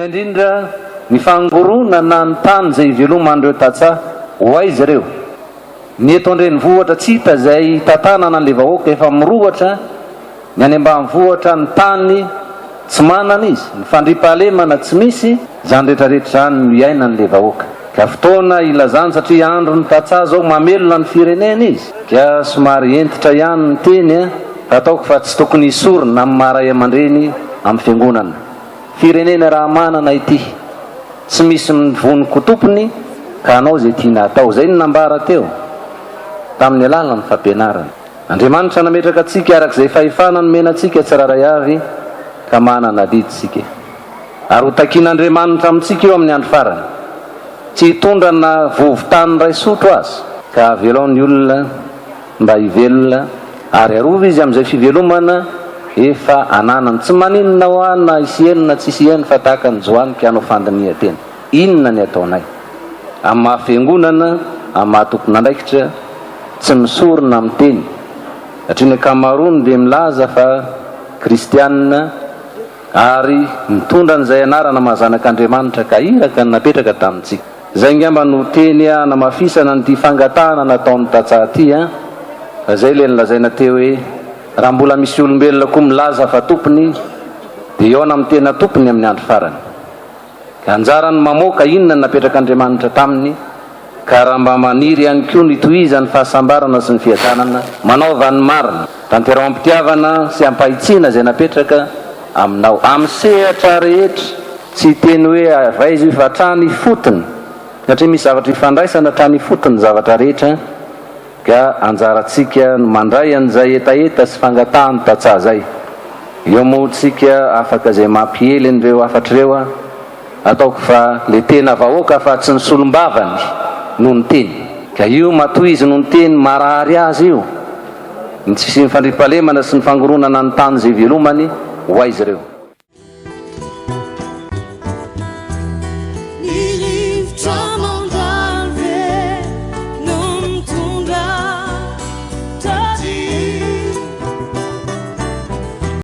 indrindra ny fangoronana ny tany zay iveloman'ireo tatsaha ho aizy ireo ny eto andrenivohitra tsy hita zay tantanana an'le vahoaka efa mirohatra ny any ambanivohitra ny tany tsy manana izy ny fandriampahalemana tsy misy zany rehetrarehetra zany no iaina n'le vahoaka ka fotoana ilazany satria andro ny tatsaha zao mamelona ny firenena izy ka somary entitra ihany ny teny ataoko fa tsy tokony isorina amin'ny maray aman-dreny amin'ny fiangonana firenena raha manana ity tsy misy mivoniko tompony ka anao zay tiana atao zay ny nambara teo tamin'ny alalany fampianarana Andriamanitra nametraka atsika arak'izay fahefana nomena atsika tsiraray avy ka manana diditsika ary ho takian'Andriamanitra amintsika eo amin'ny andro farany tsy hitondrana vovotany ray sotro azy ka aveloan'ny olona mba hivelona ary arova izy amin'izay fivelomana efa ananany tsy maninona ho ana isienina tsy isienina fa tahaka ny joanika anao fandinihan-tena inona ny ataonay amin'ny mahafiangonana amin'ny mahatompon'andraikitra tsy misorona amin'ny teny satria ny akamarony dia milaza fa kristianina ary mitondra n'izay anarana mahazanak'Andriamanitra ka iraka ny napetraka tamintsika zay ngamba no teny namafisana nyty fangatahana nataon'ny tatsaha ty fa zay le nilazaina teo hoe raha mbola misy olombelona koa milaza fa tompony dia eo amin'ny tena tompony amin'ny andro farany ka anjarany mamoaka inona ny napetrak'Andriamanitra taminy ka raha mba maniry ihany koa ny tohizany fahasambarana sy ny fiadanana manaova ny marina tanterao-ampitiavana sy ampahitsiana zay napetraka aminao amin'ny sehatra rehetra tsy teny hoe avaizy io fa trany fotony satria misy zavatra ifandraisana trany fotony zavatra rehetra ka anjaratsika mandray an'izay etaeta sy fangatahany tatsaha zay eo moatsika afaka zay mampiely an'ireo afatr'ireo ataoko fa le tena vahoaka fa tsy ny solombavany no ny teny ka io matoy izy no ny teny marary azy io ny tsisy ny fandriampahalemana sy ny fangoronana ny tany zay velomany ho aizy ireo